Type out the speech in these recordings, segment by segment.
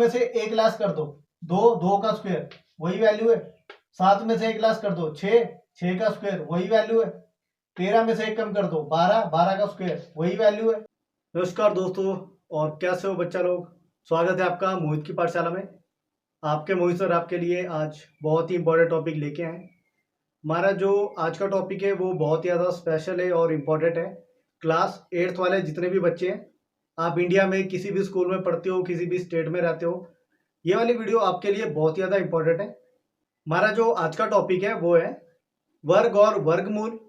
में से एक लास्ट कर दो, 2, 2 का स्क्वायर वही वैल्यू है। 7 में से एक लास्ट कर दो, 6, 6 का स्क्वायर वही वैल्यू है। 13 में से एक कम कर दो, 12, 12 का स्क्वायर वही वैल्यू है। नमस्कार दोस्तों, और कैसे हो बच्चा लोग। स्वागत है आपका मोहित की पाठशाला में। आपके मोहित सर आपके लिए आज बहुत ही इंपॉर्टेंट टॉपिक लेके आए। हमारा जो आज का टॉपिक है वो बहुत ही ज़्यादा स्पेशल है और इम्पोर्टेंट है। क्लास 8th वाले जितने भी बच्चे हैं, आप इंडिया में किसी भी स्कूल में पढ़ते हो, किसी भी स्टेट में रहते हो, ये वाली वीडियो आपके लिए बहुत ही ज़्यादा इम्पोर्टेंट है। हमारा जो आज का टॉपिक है वो है वर्ग और वर्गमूल।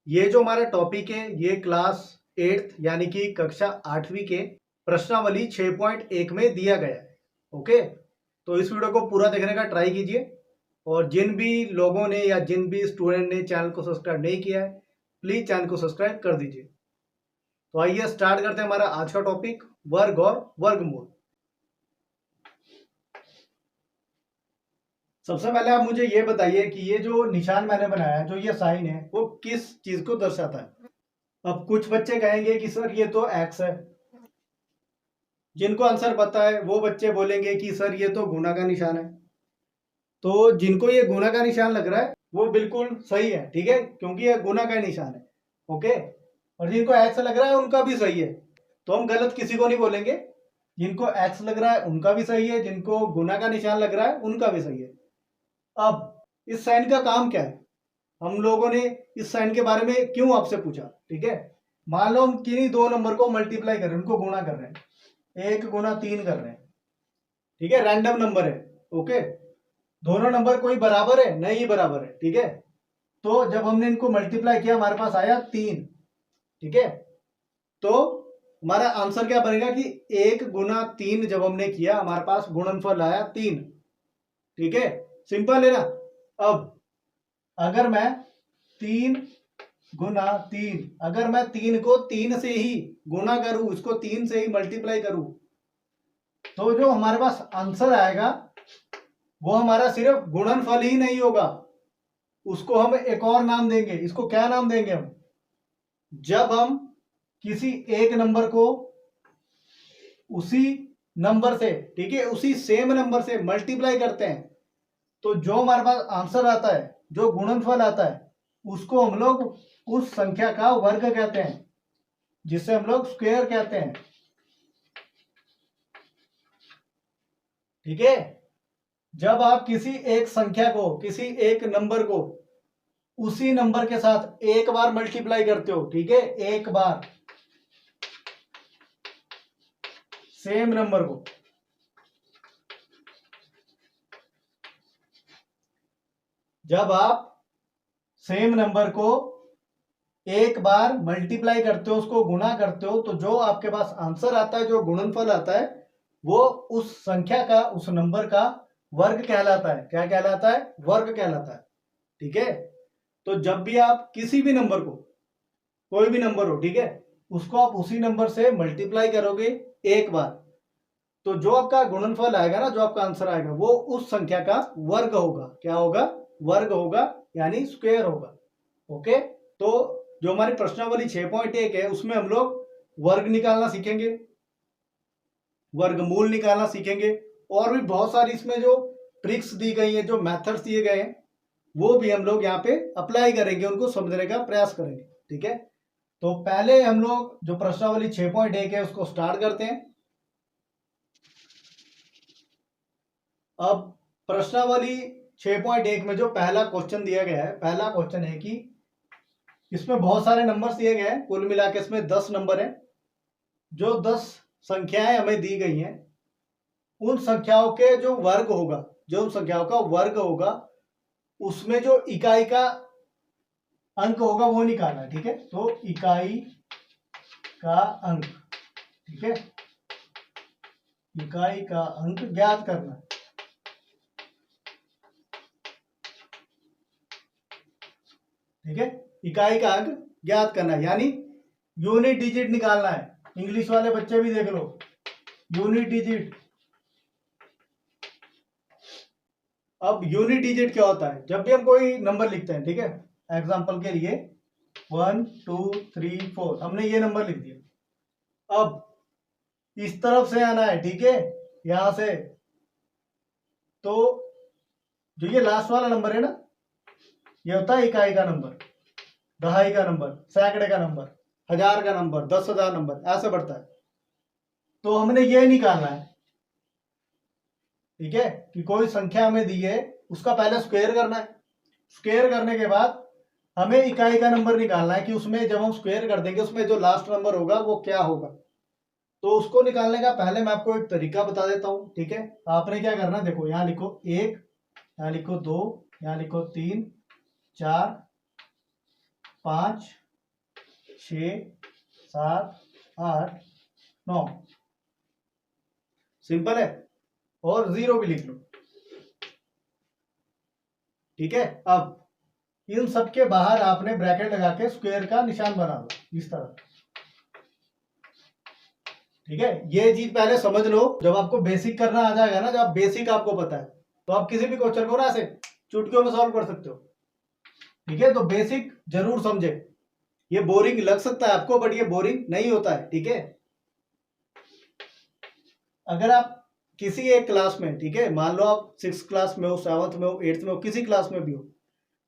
ये जो हमारा टॉपिक है ये क्लास 8th यानी कि कक्षा 8वीं के प्रश्नावली 6.1 में दिया गया है। ओके, तो इस वीडियो को पूरा देखने का ट्राई कीजिए, और जिन भी लोगों ने या जिन भी स्टूडेंट ने चैनल को सब्सक्राइब नहीं किया है, प्लीज चैनल को सब्सक्राइब कर दीजिए। तो आइए स्टार्ट करते हैं हमारा आज का टॉपिक, वर्ग और वर्गमूल। सबसे पहले आप मुझे ये बताइए कि ये जो निशान मैंने बनाया, जो ये साइन है, वो किस चीज को दर्शाता है। अब कुछ बच्चे कहेंगे कि सर ये तो एक्स है। जिनको आंसर पता है वो बच्चे बोलेंगे कि सर ये तो गुणा का निशान है। तो जिनको ये गुणा का निशान लग रहा है वो बिल्कुल सही है, ठीक है, क्योंकि ये गुणा का निशान है। ओके, और जिनको एक्स लग रहा है उनका भी सही है। तो हम गलत किसी को नहीं बोलेंगे। जिनको एक्स लग रहा है उनका भी सही है, जिनको गुणा का निशान लग रहा है उनका भी सही है। अब इस साइन का काम क्या है, हम लोगों ने इस साइन के बारे में क्यों आपसे पूछा, ठीक है। मान लो हम किन्हीं दो नंबर को मल्टीप्लाई कर रहे हैं, उनको गुणा कर रहे हैं, 1 गुणा 3 कर रहे हैं, ठीक है, रैंडम नंबर है। ओके, दोनों नंबर कोई बराबर है नहीं, बराबर है, ठीक है। तो जब हमने इनको मल्टीप्लाई किया हमारे पास आया 3, ठीक है। तो हमारा आंसर क्या बनेगा कि 1 गुणा 3 जब हमने किया हमारे पास गुणनफल आया 3, ठीक है, सिंपल है ना। अब अगर मैं 3 गुणा 3, अगर मैं 3 को 3 से ही गुणा करूं, इसको 3 से ही मल्टीप्लाई करूं, तो जो हमारे पास आंसर आएगा वो हमारा सिर्फ गुणनफल ही नहीं होगा, उसको हम एक और नाम देंगे। इसको क्या नाम देंगे हम, जब हम किसी एक नंबर को उसी नंबर से, ठीक है, उसी सेम नंबर से मल्टीप्लाई करते हैं, तो जो हमारे पास आंसर आता है, जो गुणनफल आता है, उसको हम लोग उस संख्या का वर्ग कहते हैं, जिसे हम लोग स्क्वायर कहते हैं, ठीक है। जब आप किसी एक संख्या को, किसी एक नंबर को उसी नंबर के साथ एक बार मल्टीप्लाई करते हो, ठीक है, एक बार सेम नंबर को, जब आप सेम नंबर को एक बार मल्टीप्लाई करते हो, उसको गुणा करते हो, तो जो आपके पास आंसर आता है, जो गुणनफल आता है, वो उस संख्या का, उस नंबर का वर्ग कहलाता है। क्या कहलाता है, वर्ग कहलाता है, ठीक है। तो जब भी आप किसी भी नंबर को, कोई भी नंबर हो, ठीक है, उसको आप उसी नंबर से मल्टीप्लाई करोगे एक बार, तो जो आपका गुणनफल आएगा ना, जो आपका आंसर आएगा, वो उस संख्या का वर्ग होगा। क्या होगा, वर्ग होगा, यानी स्क्वायर होगा। ओके, तो जो हमारी प्रश्नावली 6.1 है उसमें हम लोग वर्ग निकालना सीखेंगे, वर्गमूल निकालना सीखेंगे, और भी बहुत सारी इसमें जो ट्रिक्स दी गई हैं, जो मेथड्स दिए गए हैं, वो भी हम लोग यहाँ पे अप्लाई करेंगे, उनको समझने का प्रयास करेंगे, ठीक है। तो पहले हम लोग जो प्रश्नावली 6.1 है उसको स्टार्ट करते हैं। अब प्रश्नावली 6.1 में जो पहला क्वेश्चन दिया गया है, पहला क्वेश्चन है कि इसमें बहुत सारे नंबर्स दिए गए हैं, कुल मिला के इसमें 10 नंबर हैं। जो 10 संख्याएं हमें दी गई हैं, उन संख्याओं के जो वर्ग होगा, जो उन संख्याओं का वर्ग होगा, उसमें जो इकाई का अंक होगा वो निकालना है, ठीक है। तो इकाई का अंक, ठीक है, इकाई का अंक ज्ञात करना, ठीक है, इकाई का अंक ज्ञात करना, यानी यूनिट डिजिट निकालना है। इंग्लिश वाले बच्चे भी देख लो, यूनिट डिजिट। अब यूनिट डिजिट क्या होता है, जब भी हम कोई नंबर लिखते हैं, ठीक है, एग्जांपल के लिए 1 2 3 4, हमने ये नंबर लिख दिया। अब इस तरफ से आना है, ठीक है, यहां से, तो जो ये लास्ट वाला नंबर है ना, ये होता है इकाई का नंबर, दहाई का नंबर, सैकड़े का नंबर, हजार का नंबर, 10,000 नंबर, ऐसे बढ़ता है। तो हमने ये निकालना है, ठीक है, कि कोई संख्या हमें दी है, उसका पहले स्क्वायर करना है। स्क्वायर करने के बाद हमें इकाई का नंबर निकालना है कि उसमें जब हम स्क्वायर कर देंगे उसमें जो लास्ट नंबर होगा वो क्या होगा। तो उसको निकालने का पहले मैं आपको एक तरीका बता देता हूं, ठीक है। आपने क्या करना, देखो यहाँ लिखो 1, यहाँ लिखो 2, यहाँ लिखो 3, 4, 5, 6, 7, 8, 9, सिंपल है। और 0 भी लिख लो, ठीक है। अब इन सब के बाहर आपने ब्रैकेट लगा के स्क्वायर का निशान बना दो इस तरह, ठीक है। ये चीज पहले समझ लो, जब आपको बेसिक करना आ जाएगा ना, जब बेसिक आपको पता है तो आप किसी भी क्वेश्चन को ना ऐसे चुटकियों में सॉल्व कर सकते हो, ठीक है। तो बेसिक जरूर समझे। ये बोरिंग लग सकता है आपको, बट ये बोरिंग नहीं होता है, ठीक है। अगर आप किसी एक क्लास में, ठीक है, मान लो आप 6th क्लास में हो, 7th में हो, 8th में हो, किसी क्लास में भी हो,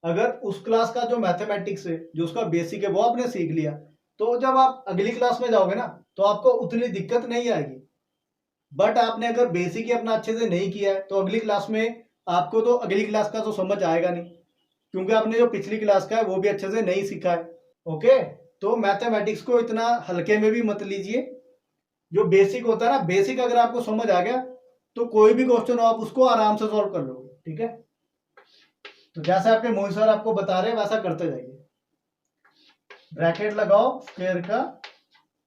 अगर उस क्लास का जो मैथमेटिक्स है, जो उसका बेसिक है, वो आपने सीख लिया, तो जब आप अगली क्लास में जाओगे ना तो आपको उतनी दिक्कत नहीं आएगी। बट आपने अगर बेसिक ही अपना अच्छे से नहीं किया है तो अगली क्लास में आपको तो अगली क्लास का तो समझ आएगा नहीं, क्योंकि आपने जो पिछली क्लास का है वो भी अच्छे से नहीं सीखा है। ओके, तो मैथमेटिक्स को इतना हल्के में भी मत लीजिए। जो बेसिक होता है ना, बेसिक अगर आपको समझ आ गया तो कोई भी क्वेश्चन हो आप उसको आराम से सॉल्व कर लोगे, ठीक है। तो जैसे आपके मोहित सर आपको बता रहे हैं वैसा करते जाइए। ब्रैकेट लगाओ, स्क्वायर का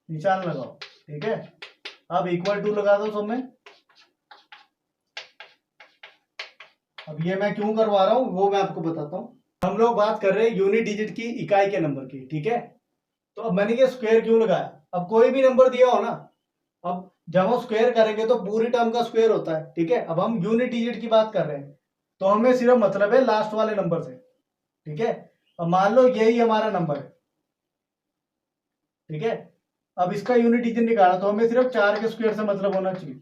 निशान लगाओ, ठीक है। अब इक्वल टू लगा दो सब में। अब ये मैं क्यों करवा रहा हूं वो मैं आपको बताता हूं। हम लोग बात कर रहे हैं यूनिट डिजिट की, इकाई के नंबर की, ठीक है। तो अब मैंने ये स्क्वायर क्यों लगाया, अब कोई भी नंबर दिया हो ना, अब जब हम स्क्वायर करेंगे तो पूरी टर्म का स्क्वायर होता है, ठीक है। अब हम यूनिट डिजिट की बात कर रहे हैं तो हमें सिर्फ मतलब है लास्ट वाले नंबर से, ठीक है। अब मान लो यही हमारा नंबर है, ठीक है। अब इसका यूनिट डिजिट निकाला तो हमें सिर्फ 4 के स्क्वायर से मतलब होना चाहिए।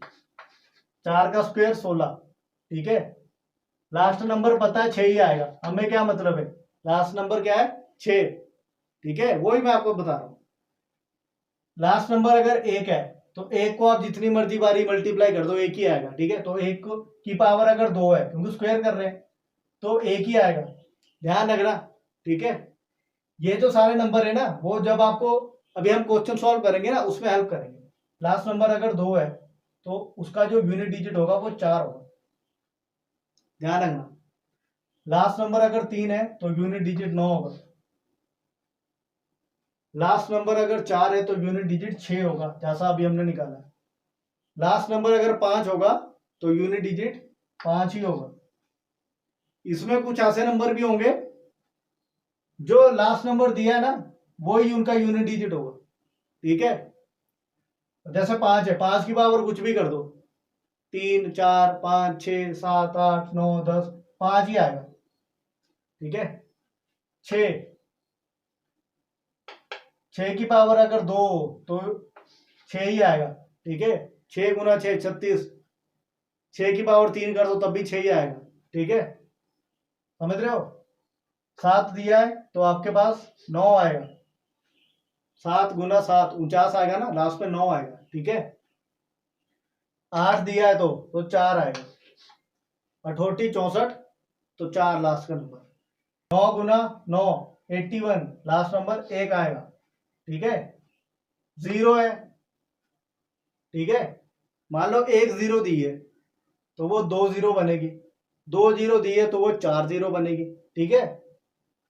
4 का स्क्वायर 16, ठीक है। लास्ट नंबर पता है 6 ही आएगा, हमें क्या मतलब है, लास्ट नंबर क्या है 6, ठीक है। वही मैं आपको बता रहा हूं। लास्ट नंबर अगर 1 है तो 1 को आप जितनी मर्जी बारी मल्टीप्लाई कर दो 1 ही आएगा, ठीक है। तो 1 की पावर अगर 2 है, क्योंकि स्क्वायर कर रहे हैं, तो 1 ही आएगा, ध्यान रखना, ठीक है। ये जो सारे नंबर है ना, वो जब आपको अभी हम क्वेश्चन सॉल्व करेंगे ना उसमें हेल्प करेंगे। लास्ट नंबर अगर 2 है तो उसका जो यूनिट डिजिट होगा वो 4 होगा, ध्यान रखना। लास्ट नंबर अगर 3 है तो यूनिट डिजिट 9 होगा। लास्ट नंबर अगर 4 है तो यूनिट डिजिट 6 होगा, जैसा अभी हमने निकाला। लास्ट नंबर अगर 5 होगा तो यूनिट डिजिट 5 ही होगा। इसमें कुछ ऐसे नंबर भी होंगे जो लास्ट नंबर दिया है ना वो ही उनका यूनिट डिजिट होगा, ठीक है। जैसे 5 है, 5 की पावर कुछ भी कर दो, 3, 4, 5, 6, 7, 8, 9, 10, 5 ही आएगा, ठीक है। 6 की पावर अगर 2 तो 6 ही आएगा, ठीक है। 6 गुना 6 36, 6 की पावर 3 कर दो तब भी 6 ही आएगा, ठीक है। समझ रहे हो। 7 दिया है तो आपके पास 9 आएगा, 7 गुना 7 49 आएगा ना, लास्ट में 9 आएगा, ठीक है। 8 दिया है तो 4 आएगा, 68 64, तो 4 लास्ट का नंबर। 9 गुना 9 81, लास्ट नंबर 1 आएगा, ठीक है। 0 है, ठीक है। मान लो 1 0 दी है तो वो 2 0 बनेगी, 2 0 दी है तो वो 4 0 बनेगी, ठीक है।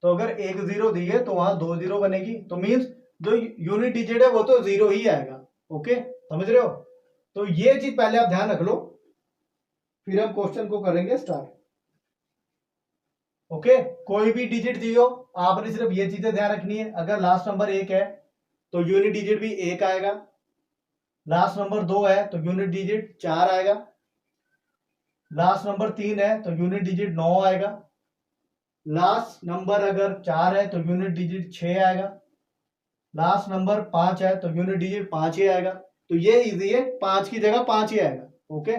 तो अगर 1 0 दी है तो वहां 2 0 बनेगी, तो मीन्स जो यूनिट डिजिट है वो तो 0 ही आएगा। ओके, समझ रहे हो। तो ये चीज पहले आप ध्यान रख लो, फिर हम क्वेश्चन को करेंगे स्टार्ट। ओके, कोई भी डिजिट दियो आपने सिर्फ ये चीजें ध्यान रखनी है। अगर लास्ट नंबर 1 है तो यूनिट डिजिट भी 1 आएगा। लास्ट नंबर 2 है तो यूनिट डिजिट 4 आएगा। लास्ट नंबर 3 है तो यूनिट डिजिट 9 आएगा। लास्ट नंबर अगर 4 है तो यूनिट डिजिट 6 आएगा। लास्ट नंबर 5 है तो यूनिट डिजिट 5 ही आएगा। तो ये इजी है, 5 की जगह 5 ही आएगा। ओके।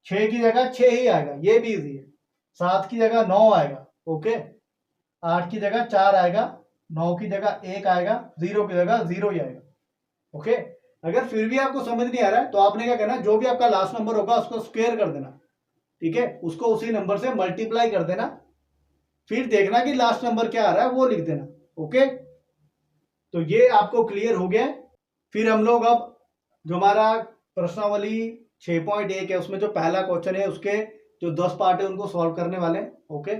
6 की जगह 6 ही आएगा, ये भी इजी है। 7 की जगह 9 आएगा, ओके। 8 की जगह 4 आएगा, 9 की जगह 1 आएगा, 0 की जगह 0 ही आएगा, ओके। अगर फिर भी आपको समझ नहीं आ रहा है तो आपने क्या करना, जो भी आपका लास्ट नंबर होगा उसको स्क्वायर कर देना, ठीक है, उसको उसी नंबर से मल्टीप्लाई कर देना, फिर देखना कि लास्ट नंबर क्या आ रहा है वो लिख देना, ओके। तो ये आपको क्लियर हो गया। फिर हम लोग अब जो हमारा प्रश्नावली 6.1 है उसमें जो पहला क्वेश्चन है उसके जो 10 पार्ट है उनको सॉल्व करने वाले हैं, ओके।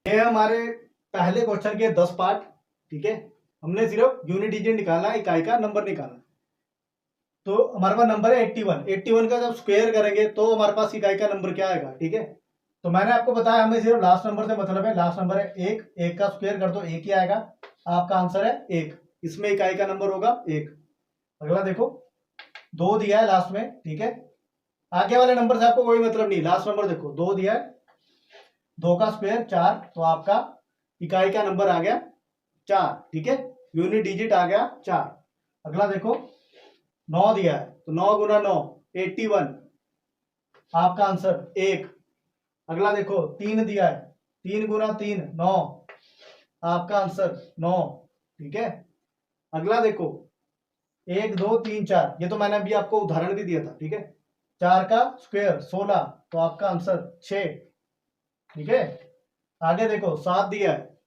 ये हमारे पहले क्वेश्चन के 10 पार्ट, ठीक है। हमने सिर्फ यूनिट डिजिट निकालना, इकाई का नंबर निकालना। तो हमारे पास नंबर है 81। 81 का जब स्क्वायर करेंगे तो हमारे पास इकाई का नंबर क्या आएगा, ठीक है। तो मैंने आपको बताया हमें सिर्फ लास्ट नंबर से मतलब है, लास्ट नंबर है 1, 1 का स्क्वायर कर दो 1 ही आएगा, आपका आंसर है 1, इसमें इकाई का नंबर होगा 1। अगला देखो 2 दिया है लास्ट में, ठीक है। आगे वाले नंबर से आपको कोई मतलब नहीं, लास्ट नंबर देखो 2 दिया है, 2 का स्क्वायर 4, तो आपका इकाई का नंबर आ गया 4, ठीक है, यूनिट डिजिट आ गया 4। अगला देखो 9 दिया है, तो 9 गुना 9 81, आपका आंसर 1। अगला देखो 3 दिया है, 3 गुना 3 9, आपका आंसर 9, ठीक है। अगला देखो 1 2 3 4, ये तो मैंने अभी आपको उदाहरण भी दिया था, ठीक है। 4 का स्क्वायर 16, तो आपका आंसर 6, ठीक है। आगे देखो 7 दिया है,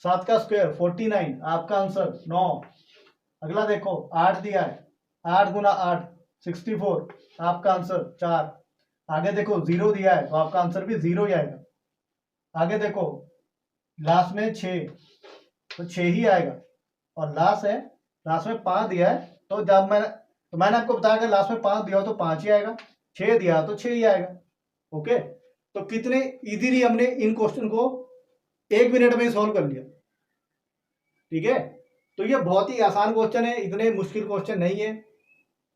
7 का स्क्वायर 49, आपका आंसर 9। अगला देखो 8 दिया है, 8 गुना 8 64, आपका आंसर 4। आगे देखो 0 दिया है, तो आपका आंसर भी 0 ही आएगा। आगे देखो लास्ट में 6, तो 6 ही आएगा। और लास्ट है, लास्ट में 5 दिया है, तो जब मैंने आपको बताया कि लास्ट में 5 दिया हो तो 5 ही आएगा, 6 दिया तो 6 ही आएगा, ओके। तो कितने इजीली हमने इन क्वेश्चन को 1 मिनट में सॉल्व कर लिया, ठीक है। तो ये बहुत ही आसान क्वेश्चन है, इतने मुश्किल क्वेश्चन नहीं है।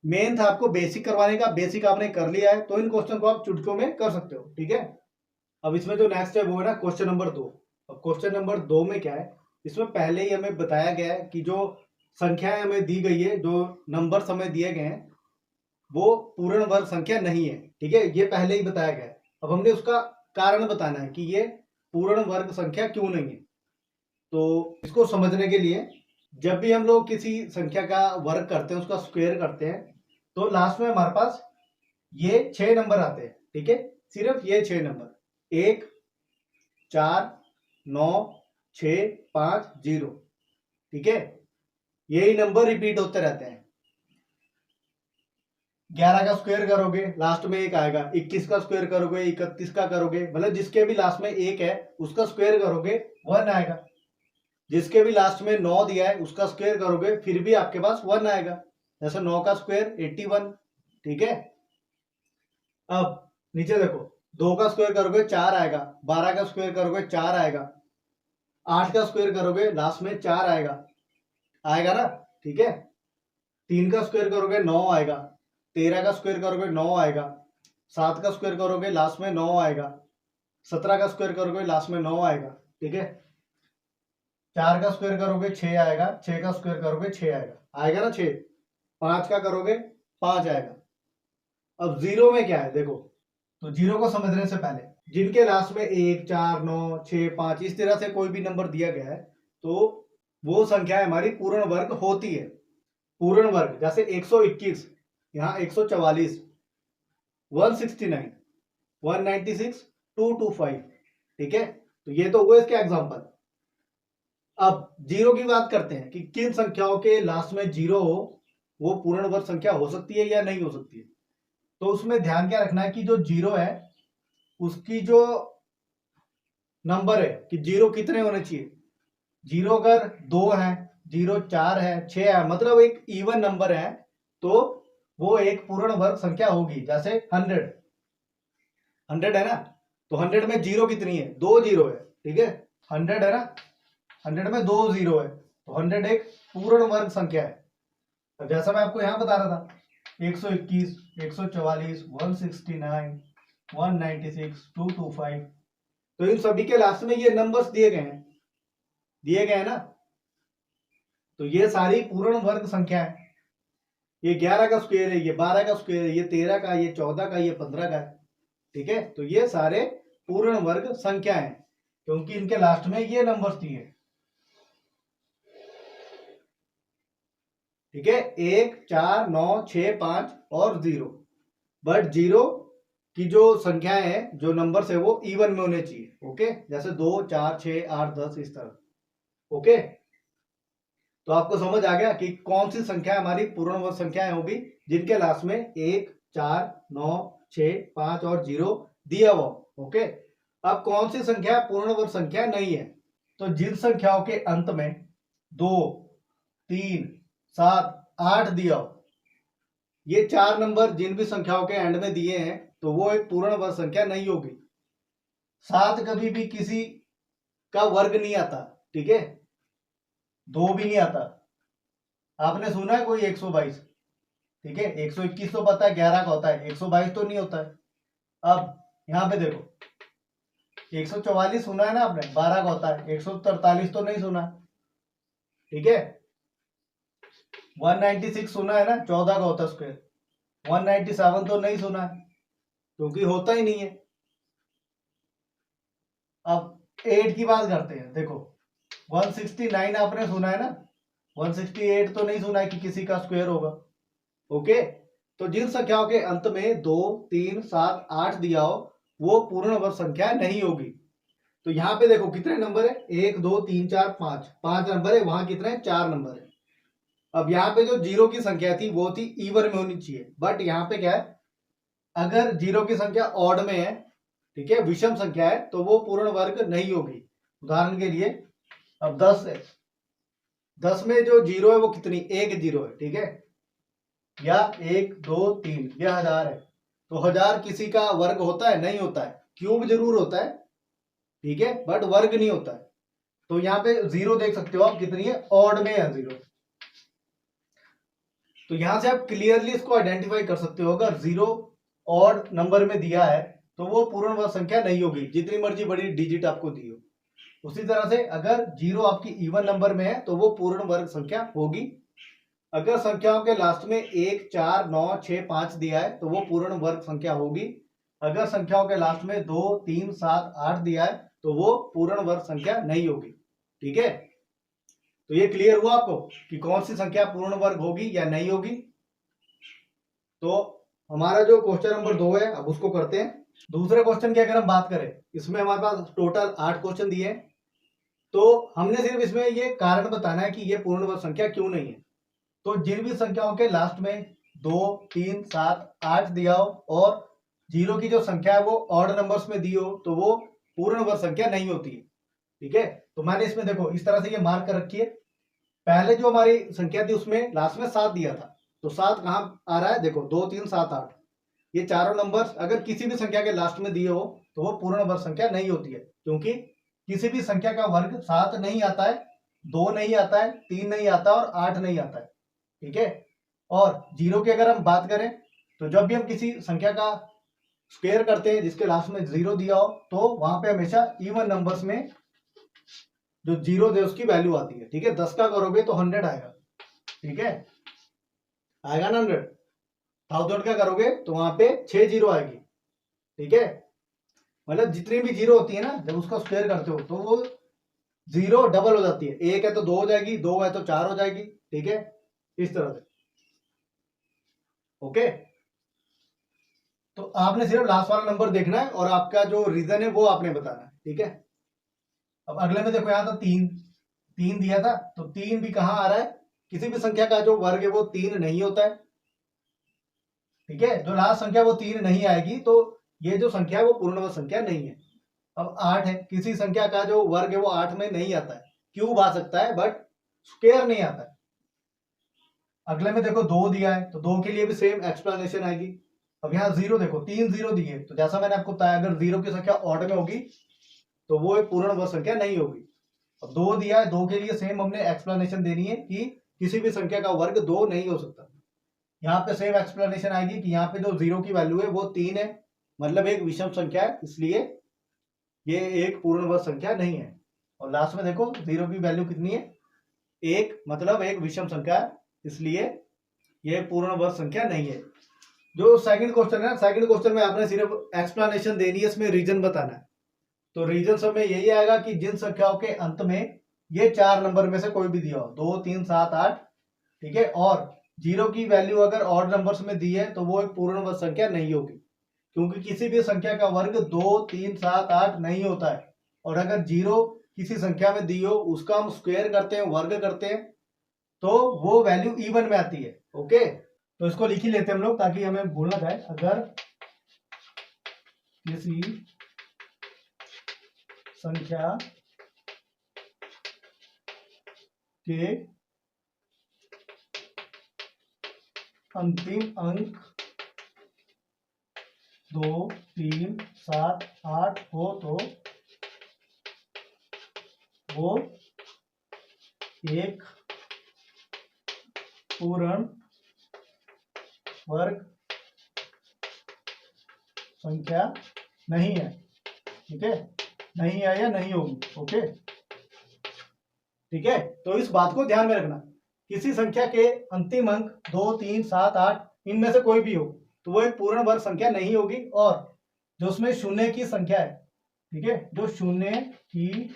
मेन था आपको बेसिक करवाने का, बेसिक आपने कर लिया है, तो इन क्वेश्चन को आप चुटकियों में कर सकते हो, ठीक है। अब इसमें जो नेक्स्ट है वो है ना क्वेश्चन नंबर 2। अब क्वेश्चन नंबर 2 में क्या है, इसमें पहले ही हमें बताया गया है कि जो संख्याएं हमें दी गई है, जो नंबर हमें दिए गए हैं वो पूर्ण वर्ग संख्या नहीं है, ठीक है, ये पहले ही बताया गया है। अब हमने उसका कारण बताना है कि ये पूर्ण वर्ग संख्या क्यों नहीं है। तो इसको समझने के लिए जब भी हम लोग किसी संख्या का वर्ग करते हैं, उसका स्क्वायर करते हैं, तो लास्ट में हमारे पास ये 6 नंबर आते हैं, ठीक है, सिर्फ ये 6 नंबर 1 4 9 6 5 0, ठीक है, यही नंबर रिपीट होते रहते हैं। 11 का स्क्वायर करोगे लास्ट में 1 आएगा, 21 का स्क्वायर करोगे 31 का करोगे, मतलब जिसके भी लास्ट में 1 है उसका स्क्वायर करोगे 1 आएगा। जिसके भी लास्ट में 9 दिया है उसका स्क्वायर करोगे फिर भी आपके पास 1 आएगा, जैसे 9 का स्क्वायर 81, ठीक है। अब नीचे देखो 2 का स्क्वायर करोगे 4 आएगा, 12 का स्क्वायर करोगे 4 आएगा, 8 का स्क्वायर करोगे लास्ट में 4 आएगा, आएगा ना, ठीक है। 3 का स्क्वायर करोगे 9 आएगा, 13 का स्क्वायर करोगे 9 आएगा, 7 का स्क्वायर करोगे लास्ट में 9 आएगा, 17 का स्क्वायर करोगे लास्ट में 9 आएगा, ठीक है। 4 का स्क्वायर करोगे 6 आएगा, 6 का स्क्वायर करोगे 6 आएगा, आएगा ना 6। 5 का करोगे 5 आएगा। अब 0 में क्या है देखो, तो 0 को समझने से पहले जिनके लास्ट में 1 4 9 6 5 इस तरह से कोई भी नंबर दिया गया है तो वो संख्या हमारी पूर्ण वर्ग होती है। पूर्ण वर्ग जैसे 121, यहाँ 144, 169, 196, 225, ठीक है। तो ये तो हुए इसके एग्जांपल। अब 0 की बात करते हैं कि किन संख्याओं के लास्ट में 0 हो वो पूर्ण वर्ग संख्या हो सकती है या नहीं हो सकती है। तो उसमें ध्यान क्या रखना है कि जो 0 है उसकी जो नंबर है कि 0 कितने होने चाहिए। 0 अगर 2 है, 0 4 है, 6 है, मतलब एक इवन नंबर है तो वो एक पूर्ण वर्ग संख्या होगी। जैसे 100 है ना, तो 100 में 0 कितनी है, 2 0 है, ठीक है। 100 है ना, 100 में 2 0 है, तो 100 एक पूर्ण वर्ग संख्या है। तो जैसा मैं आपको यहाँ बता रहा था 121, 144, 169, 196, 225, तो इन सभी के लास्ट में ये नंबर्स दिए गए हैं ना, तो ये सारी पूर्ण वर्ग संख्या है। ये 11 का स्क्वायर है, ये 12 का स्क्वायर है, ये 13 का, ये 14 का, ये 15 का है। ठीक है, तो ये सारे पूर्ण वर्ग संख्या है क्योंकि इनके लास्ट में ये नंबर्स दिए। ठीक है, 1, 4, 9, 6, 5 और 0। बट 0 की जो संख्याएं है, जो नंबर्स है, वो इवन में होने चाहिए। ओके, जैसे 2, 4, 6, 8, 10 इस तरह। ओके, तो आपको समझ आ गया कि कौन सी संख्या हमारी पूर्ण वर्ग संख्याएं होगी जिनके लास्ट में 1, 4, 9, 6, 5 और 0 दिया हुआ। ओके, अब कौन सी संख्या पूर्ण वर्ग संख्या नहीं है? तो जिन संख्याओं के अंत में 2, 3, 7, 8 दिया हो, ये 4 नंबर जिन भी संख्याओं के एंड में दिए हैं तो वो एक पूर्ण वर्ग संख्या नहीं होगी। 7 कभी भी किसी का वर्ग नहीं आता। ठीक है, 2 भी नहीं आता। आपने सुना है कोई 122? ठीक है, 121 तो पता है 11 का होता है, 122 तो नहीं होता है। अब यहां पे देखो, 144 सुना है ना आपने, 12 का होता है, 143 तो नहीं सुना। ठीक है, 196 सुना है ना, 14 का होता है स्क्वायर। 197 तो नहीं सुना है क्योंकि होता ही नहीं है। अब 8 की बात करते हैं। देखो, 169 आपने सुना है ना, 168 तो नहीं सुना है कि किसी का स्क्वायर होगा। ओके, तो जिन संख्याओं के अंत में 2, 3, 7, 8 दिया हो वो पूर्ण वर्ग संख्या नहीं होगी। तो यहाँ पे देखो कितने नंबर है, 1, 2, 3, 4, 5, 5 नंबर है, वहां कितने 4 नंबर है। अब यहाँ पे जो 0 की संख्या थी वो थी इवन में होनी चाहिए, बट यहाँ पे क्या है, अगर 0 की संख्या ऑड में है, ठीक है, विषम संख्या है, तो वो पूर्ण वर्ग नहीं होगी। उदाहरण के लिए अब 10 है, 10 में जो 0 है वो कितनी, एक 0 है। ठीक है, या 1, 2, 3, यह 1000 है। तो 1000 किसी का वर्ग होता है? नहीं होता है। क्यूब जरूर होता है, ठीक है, बट वर्ग नहीं होता है। तो यहाँ पे 0 देख सकते हो आप कितनी है, ऑड में है 0। तो यहां से आप क्लियरली इसको आइडेंटिफाई कर सकते हो, अगर 0 ऑड नंबर में दिया है तो वो पूर्ण वर्ग संख्या नहीं होगी, जितनी मर्जी बड़ी डिजिट आपको दी हो। उसी तरह से अगर 0 आपकी इवन नंबर में है तो वो पूर्ण वर्ग संख्या होगी। अगर संख्याओं के लास्ट में 1, 4, 9, 6, 5 दिया है तो वो पूर्ण वर्ग संख्या होगी। अगर संख्याओं के लास्ट में 2, 3, 7, 8 दिया है तो वो पूर्ण वर्ग संख्या नहीं होगी। ठीक है, तो ये क्लियर हुआ आपको कि कौन सी संख्या पूर्ण वर्ग होगी या नहीं होगी। तो हमारा जो क्वेश्चन नंबर 2 है, अब उसको करते हैं। दूसरे क्वेश्चन की अगर हम बात करें, इसमें हमारे पास टोटल 8 क्वेश्चन दिए हैं। तो हमने सिर्फ इसमें ये कारण बताना है कि ये पूर्ण वर्ग संख्या क्यों नहीं है। तो जिन भी संख्याओं के लास्ट में 2, 3, 7, 8 दिया हो और 0 की जो संख्या है वो ऑड नंबर्स में दी हो तो वो पूर्ण वर्ग संख्या नहीं होती है। ठीक है, तो मैंने इसमें देखो इस तरह से ये मार्क कर रखी है। पहले जो हमारी संख्या थी उसमें लास्ट में 7 दिया था, तो 7 कहां आ रहा है, देखो 2, 3, 7, 8, ये चारों नंबर्स अगर किसी भी संख्या के लास्ट में दिए हो तो वो पूर्ण वर्ग संख्या नहीं होती है, क्योंकि किसी भी संख्या का वर्ग 7 नहीं आता है, 2 नहीं आता है, 3 नहीं आता और 8 नहीं आता है। ठीक है, और 0 की अगर हम बात करें तो जब भी हम किसी संख्या का स्क्वायर करते हैं जिसके लास्ट में 0 दिया हो तो वहां पे हमेशा इवन नंबर्स में जो 0 दे उसकी वैल्यू आती है। ठीक है, 10 का करोगे तो 100 आएगा। ठीक है, आएगा ना 100। 1000 का करोगे तो वहां पे 6 जीरो आएगी। ठीक है, मतलब जितनी भी 0 होती है ना, जब उसका स्क्वायर करते हो तो वो 0 डबल हो जाती है। 1 है तो 2 हो जाएगी, 2 है तो 4 हो जाएगी। ठीक है, इस तरह से। ओके, तो आपने सिर्फ लास्ट वाला नंबर देखना है और आपका जो रीजन है वो आपने बताना है। ठीक है, अब अगले में देखो, यहां तो 3 दिया था, तो 3 भी कहां आ रहा है, किसी भी संख्या का जो वर्ग है वो 3 नहीं होता है। ठीक है, जो लास्ट संख्या वो 3 नहीं आएगी, तो ये जो संख्या है वो पूर्ण वर्ग संख्या नहीं है। अब 8 है, किसी संख्या का जो वर्ग है वो 8 में नहीं आता है, क्यूब आ सकता है बट स्क्वायर नहीं आता है। अगले में देखो 2 दिया है, तो 2 के लिए भी सेम एक्सप्लेनेशन आएगी। अब यहाँ 0 देखो, 3 0 दिए, तो जैसा मैंने आपको बताया अगर 0 की संख्या ऑड में होगी तो वो एक पूर्ण वर्ग संख्या नहीं होगी। अब 2 दिया है, 2 के लिए सेम हमने एक्सप्लेनेशन देनी है कि किसी भी संख्या का वर्ग 2 नहीं हो सकता। यहाँ पे सेम एक्सप्लेनेशन आएगी कि यहाँ पे जो 0 की वैल्यू है वो 3 है, मतलब एक विषम संख्या है, इसलिए ये एक पूर्ण वर्ग संख्या नहीं है। और लास्ट में देखो 0 की वैल्यू कितनी है, 1, मतलब एक विषम संख्या है, इसलिए ये पूर्ण वर्ग संख्या नहीं है। जो सेकंड क्वेश्चन है, सेकंड क्वेश्चन में आपने सिर्फ एक्सप्लेनेशन देनी है, इसमें रीजन बताना है। तो रीजन सब में यही आएगा कि जिन संख्याओं के अंत में ये 4 नंबर में से कोई भी दिया हो, 2 3 7 8, ठीक है, और 0 की वैल्यू अगर ऑड नंबर्स में दी है तो वो एक पूर्ण वर्ग संख्या नहीं होगी, क्योंकि किसी भी संख्या का वर्ग 2 3 7 8 नहीं होता है। और अगर 0 किसी संख्या में दी हो, उसका हम स्क्वायर करते हैं, वर्ग करते हैं, तो वो वैल्यू इवन में आती है। ओके, तो इसको लिख ही लेते हैं हम लोग ताकि हमें भूल ना जाए। अगर किसी संख्या के अंतिम अंक 2 3 7 8 हो तो वो एक पूर्ण वर्ग संख्या नहीं है। ठीक है, नहीं है या नहीं होगी। ओके, ठीक है, तो इस बात को ध्यान में रखना, किसी संख्या के अंतिम अंक 2 3 7 8 इनमें से कोई भी हो तो वो एक पूर्ण वर्ग संख्या नहीं होगी। और जो उसमें शून्य की संख्या है, ठीक है, जो शून्य की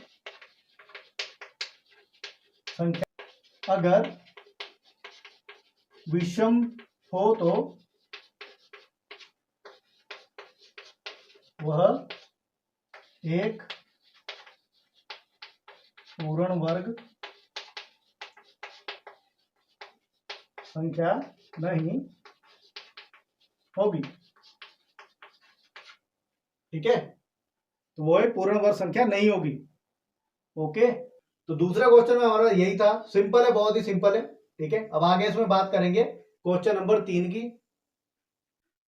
संख्या अगर विषम हो तो वह एक पूर्ण वर्ग संख्या नहीं होगी। ठीक है, तो वो एक पूर्ण वर्ग संख्या नहीं होगी। ओके, तो दूसरा क्वेश्चन में हमारा यही था, सिंपल है, बहुत ही सिंपल है। ठीक है, अब आगे इसमें बात करेंगे क्वेश्चन नंबर 3 की।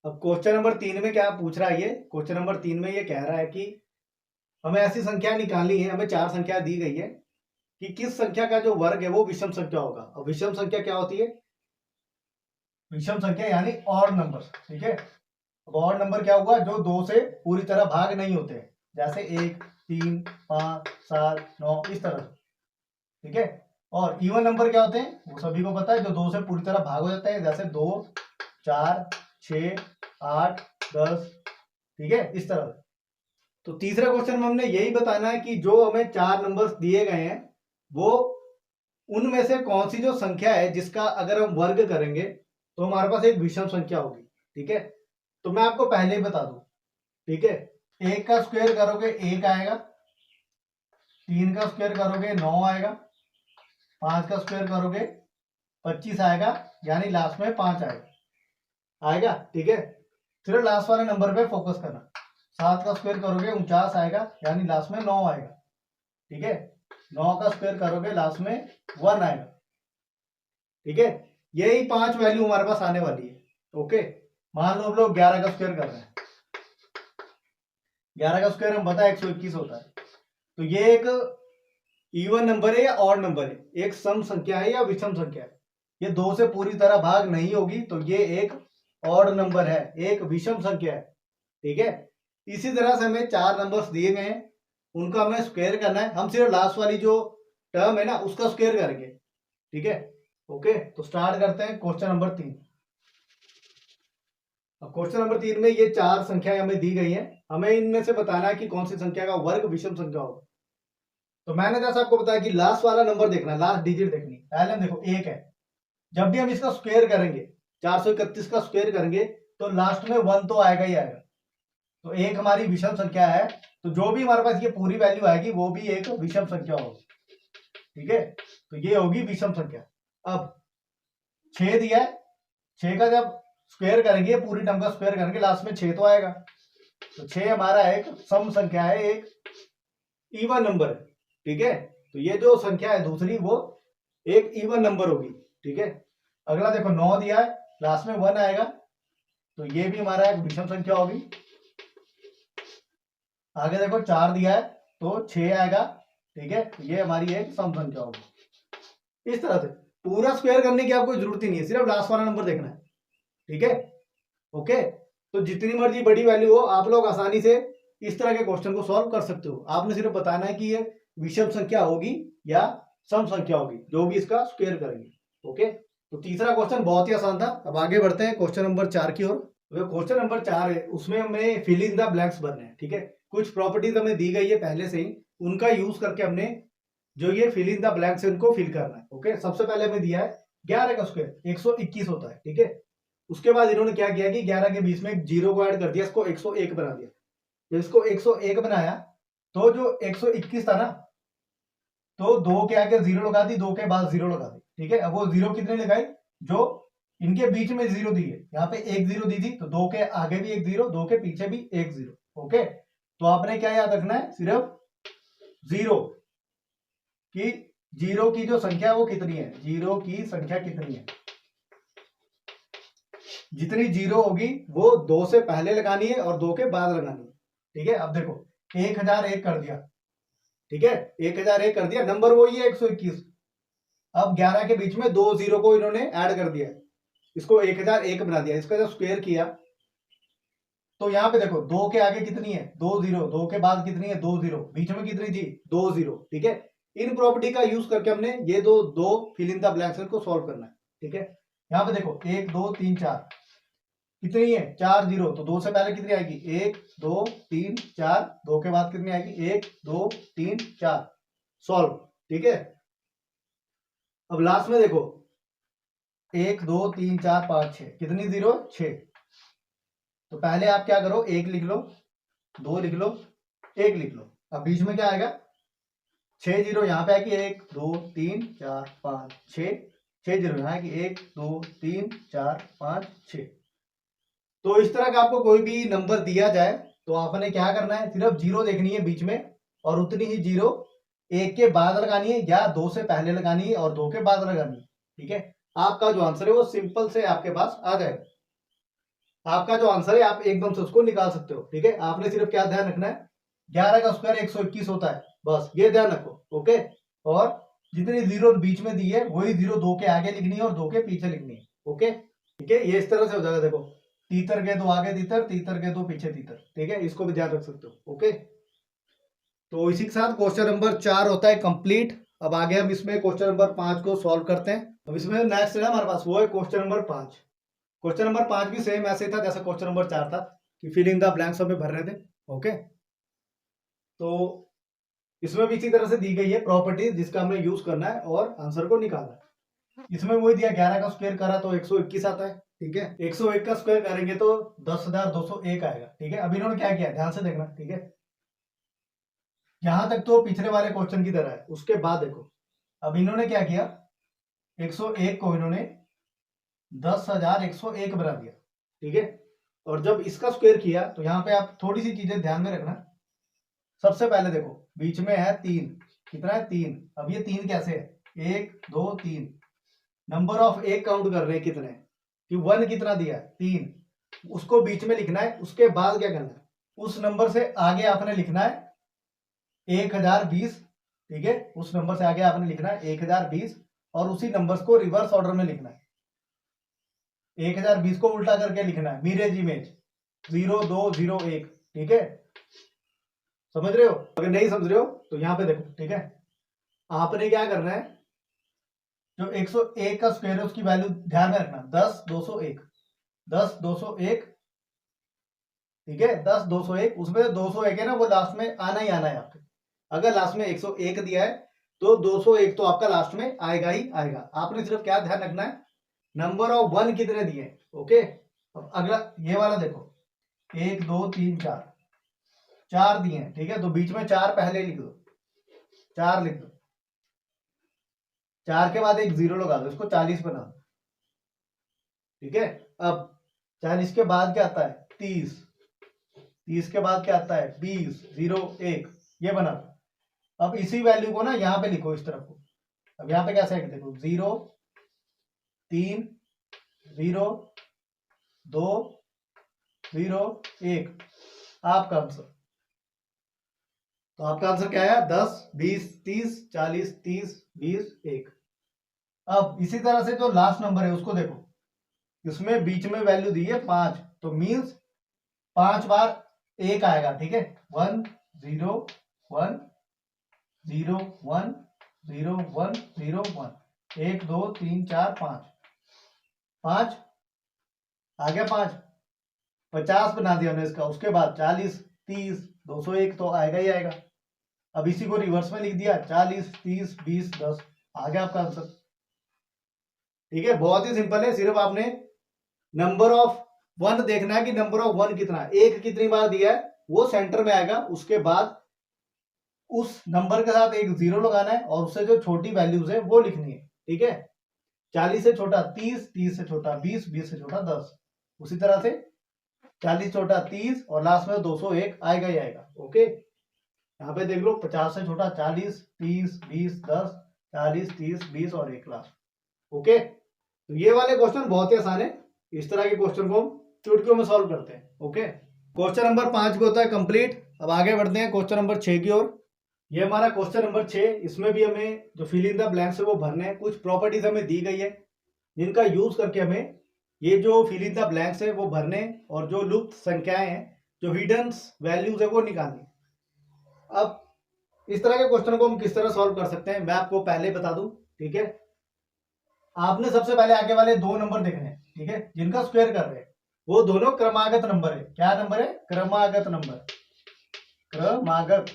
अब क्वेश्चन नंबर 3 में क्या पूछ रहा है, ये क्वेश्चन नंबर 3 में ये कह रहा है कि हमें ऐसी संख्या निकालनी है, हमें 4 संख्या दी गई है कि किस संख्या का जो वर्ग है वो विषम संख्या होगा। और विषम संख्या क्या होती है? विषम संख्या यानी ऑड नंबर। ठीक है, अब ऑड नंबर क्या हुआ? जो 2 से पूरी तरह भाग नहीं होते, जैसे 1 3 5 7 9 इस तरह। ठीक है, और इवन नंबर क्या होते हैं वो सभी को पता है, जो 2 से पूरी तरह भाग हो जाते हैं, जैसे 2 4 6 8 10। ठीक है, इस तरह। तो तीसरे क्वेश्चन में हमने यही बताना है कि जो हमें 4 नंबर्स दिए गए हैं वो उनमें से कौन सी जो संख्या है जिसका अगर हम वर्ग करेंगे तो हमारे पास एक विषम संख्या होगी। ठीक है, तो मैं आपको पहले ही बता दूं। ठीक है, 1 का स्क्वायर करोगे 1 आएगा, 3 का स्क्वायर करोगे 9 आएगा, 5 का स्क्वायर करोगे 25 आएगा, यानी लास्ट में 5 आएगा। ठीक है, सिर्फ लास्ट वाले नंबर पे फोकस करना। 7 का स्क्वायर करोगे 49 आएगा, यानी लास्ट में 9 आएगा। ठीक है, 9 का स्क्वायर करोगे लास्ट में 1 आएगा। ठीक है, यही 5 वैल्यू हमारे पास आने वाली है। ओके, मान लो हम लोग 11 का स्क्वायर कर रहे हैं, 11 का स्क्वायर हम पता है 121 होता है। तो ये एक इवन नंबर है या ऑड नंबर है, एक सम संख्या है या विषम संख्या है? ये 2 से पूरी तरह भाग नहीं होगी, तो ये एक ऑड नंबर है, एक विषम संख्या है। ठीक है, इसी तरह से हमें 4 नंबर्स दिए गए हैं, उनका हमें स्क्वायर करना है। हम सिर्फ लास्ट वाली जो टर्म है ना उसका स्क्वायर करेंगे। ठीक है, ओके, तो स्टार्ट करते हैं क्वेश्चन नंबर 3। अब क्वेश्चन नंबर 3 में ये 4 संख्याएं हमें दी गई हैं, हमें इनमें से बताना है कि कौन सी संख्या का वर्ग विषम संख्या होगा। तो मैंने जैसा आपको बताया कि लास्ट वाला नंबर देखना, लास्ट डिजिट देखनी। पहले हम देखो 1 है, जब भी हम इसका स्क्वायर करेंगे 431 का स्क्वायर करेंगे तो लास्ट में 1 तो आएगा ही आएगा। तो 1 हमारी विषम संख्या है, तो जो भी हमारे पास ये पूरी वैल्यू आएगी वो भी एक विषम संख्या होगी। ठीक है, तो ये होगी विषम संख्या। अब 6 दिया है, 6 का जब स्क्वायर करेंगे, पूरी टर्म का स्क्वायर करेंगे, लास्ट में 6 तो आएगा। तो 6 हमारा एक सम संख्या है, एक इवन नंबर है। ठीक है, तो ये जो संख्या है दूसरी वो एक इवन नंबर होगी। ठीक है, अगला देखो 9 दिया है, लास्ट में 1 आएगा, तो ये भी हमारा एक विषम संख्या होगी। आगे देखो 4 दिया है तो 6 आएगा। ठीक है, तो ये हमारी एक सम संख्या होगी। इस तरह से पूरा स्क्वायर करने की आपको जरूरत ही नहीं है, सिर्फ लास्ट वाला नंबर देखना है। ठीक है, ओके, तो जितनी मर्जी बड़ी वैल्यू हो आप लोग आसानी से इस तरह के क्वेश्चन को सॉल्व कर सकते हो। आपने सिर्फ बताना है कि ये विषम संख्या होगी या सम संख्या होगी, जो भी इसका स्क्वायर करेंगे। ओके, तो तीसरा क्वेश्चन बहुत ही आसान था। अब आगे बढ़ते हैं क्वेश्चन नंबर 4 की ओर। तो क्वेश्चन नंबर 4 है, उसमें हमें फिल इन द ब्लैंक्स भरने हैं। ठीक है, कुछ प्रॉपर्टीज हमें दी गई है पहले से ही, उनका यूज करके हमने जो ये फिल इन द ब्लैंक्स है उनको फिल करना है। ओके, सबसे पहले हमें दिया है 11 का स्क्वायर 121 होता है। ठीक है, उसके बाद इन्होंने क्या किया कि 11 के बीच में एक जीरो को ऐड कर दिया, इसको 101 बना दिया। जब इसको 101 बनाया तो जो 121 था ना, तो 2 के आगे जीरो लगा दी, 2 के बाद जीरो लगा दी। ठीक है, अब वो जीरो कितने लगाई, जो इनके बीच में जीरो दी है, यहाँ पे एक जीरो दी थी, तो 2 के आगे भी एक जीरो, 2 के पीछे भी एक जीरो। ओके, तो आपने क्या याद रखना है, सिर्फ जीरो की, जीरो की जो संख्या है वो कितनी है, जीरो की संख्या कितनी है, जितनी जीरो होगी वो 2 से पहले लगानी है और 2 के बाद लगानी है। ठीक है, अब देखो 1001 कर दिया। ठीक है, 1001 कर दिया, नंबर वही है 121। अब 11 के बीच में 2 जीरो को इन्होंने ऐड कर दिया, इसको 1001 बना दिया। इसका जब स्क्वायर किया तो यहाँ पे देखो 2 के आगे कितनी है, 2 जीरो, 2 के बाद कितनी है, 2 जीरो, बीच में कितनी थी, 2 जीरो। ठीक है, इन प्रॉपर्टी का यूज करके हमने ये दो फिल इन द ब्लैंक्स को सॉल्व करना है। ठीक है, यहाँ पे देखो 1 2 3 4 कितनी है, 4 जीरो, तो 2 से पहले कितनी आएगी, 1 2 3 4, 2 के बाद कितनी आएगी, 1 2 3 4, सॉल्व। ठीक है, अब लास्ट में देखो 1 2 3 4 5 6, कितनी जीरो, 6। तो पहले आप क्या करो, 1 लिख लो, 2 लिख लो, 1 लिख लो। अब बीच में क्या आएगा, 6 जीरो, यहाँ पे आएगी 1 2 3 4 5 6, 6 जीरो यहाँ आएगी 1 2 3 4 5 6। तो इस तरह का आपको कोई भी नंबर दिया जाए तो आपने क्या करना है, सिर्फ जीरो देखनी है बीच में, और उतनी ही जीरो 1 के बाद लगानी है या 2 से पहले लगानी है और 2 के बाद लगानी है। ठीक है, आपका जो आंसर है वो सिंपल से आपके पास आ जाएगा। आपका जो आंसर है आप एकदम से उसको निकाल सकते हो। ठीक है, आपने सिर्फ क्या ध्यान रखना है, 11 का स्क्वायर 121 होता है, बस ये ध्यान रखो। ओके, और जितनी जीरो बीच में दी है वही जीरो 2 के आगे लिखनी है और 2 के पीछे लिखनी है। ओके, ठीक है, ये इस तरह से हो जाएगा। देखो तीतर के 2 आगे तीतर, तीतर के 2 पीछे तीतर। ठीक है, इसको भी ध्यान रख सकते हो। ओके, तो इसी के साथ क्वेश्चन नंबर 4 होता है कंप्लीट। अब आगे हम इसमें क्वेश्चन नंबर 5 को सॉल्व करते हैं। अब इसमें नेक्स्ट है हमारे पास, वो है क्वेश्चन नंबर 5। क्वेश्चन नंबर 5 भी सेम ऐसे था जैसा क्वेश्चन नंबर 4 था, कि फिल इन द ब्लैंक्स हमें भर रहे थे। ओके, तो इसमें भी इसी तरह से दी गई है प्रॉपर्टीज जिसका हमें यूज करना है और आंसर को निकालना है। इसमें वही दिया, 11 का स्क्वायर करा तो 121 आता है। ठीक है, 101 का स्क्वायर करेंगे तो 10,201 आएगा। ठीक है, अब इन्होंने क्या किया, ध्यान से देखना। ठीक है, यहां तक तो पिछले वाले क्वेश्चन की तरह है। उसके बाद देखो अब इन्होंने क्या किया, 101 को इन्होंने 10,101 बना दिया। ठीक है, और जब इसका स्क्वायर किया तो यहाँ पे आप थोड़ी सी चीजें ध्यान में रखना। सबसे पहले देखो बीच में है 3, कितना है 3। अब ये 3 कैसे है, 1 2 3, नंबर ऑफ एक काउंट कर रहे हैं कितने, कि 1 कितना दिया है, 3, उसको बीच में लिखना है। उसके बाद क्या करना है, उस नंबर से आगे आपने लिखना है 1020। ठीक है, उस नंबर से आगे आपने लिखना है 1020 और उसी नंबर्स को रिवर्स ऑर्डर में लिखना है। 1020 को उल्टा करके लिखना है, मिरर इमेज 0 2 0 1। ठीक है, समझ रहे हो, अगर नहीं समझ रहे हो तो यहां पे देखो। ठीक है, आपने क्या करना है, जो 101 का स्क्वायर है उसकी वैल्यू ध्यान में रखना, 10,201, 10,201। ठीक है, 10,201, उसमें 201 है ना, वो लास्ट में आना ही आना है आपके। अगर लास्ट में 101 दिया है तो 201 तो आपका लास्ट में आएगा ही आएगा। आपने सिर्फ क्या ध्यान रखना है, नंबर ऑफ 1 कितने दिए। ओके, अब अगला ये वाला देखो, 1 2 3 4, 4 दिए हैं। ठीक है, तो बीच में 4 पहले लिख दो, 4 लिख दो, 4 के बाद एक जीरो लगा दो, इसको 40 बना दो। ठीक है, अब 40 के बाद क्या आता है, 30, 30 के बाद क्या आता है, 20 0 1, ये बना दो। अब इसी वैल्यू को ना यहाँ पे लिखो इस तरफ को। अब यहाँ पे कैसे है, देखो 0 3 0 2 0 1, आपका आंसर। तो आपका आंसर क्या है, 10 20 30 40 30 20 1। अब इसी तरह से जो लास्ट नंबर है उसको देखो, इसमें बीच में वैल्यू दी है 5, तो मीन्स 5 बार 1 आएगा। ठीक है, 1 0 1 0 1 0 1 0 1, 1 2 3 4 5। 5 आ गया, 5 50 बना दिया हमने इसका। उसके बाद 40 30 201 तो आएगा ही आएगा। अब इसी को रिवर्स में लिख दिया 40 30 20 10 आ गया आपका आंसर। ठीक है, बहुत ही सिंपल है। सिर्फ आपने नंबर ऑफ वन देखना है कि नंबर ऑफ वन कितना है, एक कितनी बार दिया है वो सेंटर में आएगा। उसके बाद उस नंबर के साथ एक जीरो लगाना है और उससे जो छोटी वैल्यूज है वो लिखनी है। ठीक है, 40 से छोटा 30, 30 से छोटा 20, 20 से छोटा 10। उसी तरह से 40 छोटा 30 और लास्ट में 201 आएगा ही आएगा। ओके, यहाँ पे देख लो 50 से छोटा 40, 30 20 10, 40 30 20 और 1 लास्ट। ओके, तो ये वाले क्वेश्चन बहुत ही आसान है। इस तरह के क्वेश्चन को हम चुटकियों में सॉल्व करते हैं। ओके, क्वेश्चन नंबर 5 भी होता है कंप्लीट। अब आगे बढ़ते हैं क्वेश्चन नंबर 6 की ओर। ये हमारा क्वेश्चन नंबर 6। इसमें भी हमें जो फिल इन द ब्लैंक्स है वो भरने हैं। कुछ प्रॉपर्टीज हमें दी गई है जिनका यूज करके हमें ये जो फिल इन द ब्लैंक्स है वो भरने और जो लुप्त संख्याएं हैं, जो हिडन वैल्यूज है वो निकालनी। अब इस तरह के क्वेश्चन को हम किस तरह सॉल्व कर सकते हैं मैं आपको पहले बता दूं। ठीक है, आपने सबसे पहले आगे वाले दो नंबर देखने हैं। ठीक है, जिनका स्क्वायर कर रहे हैं वो दोनों क्रमागत नंबर है। क्या नंबर है? क्रमागत नंबर। क्रमागत,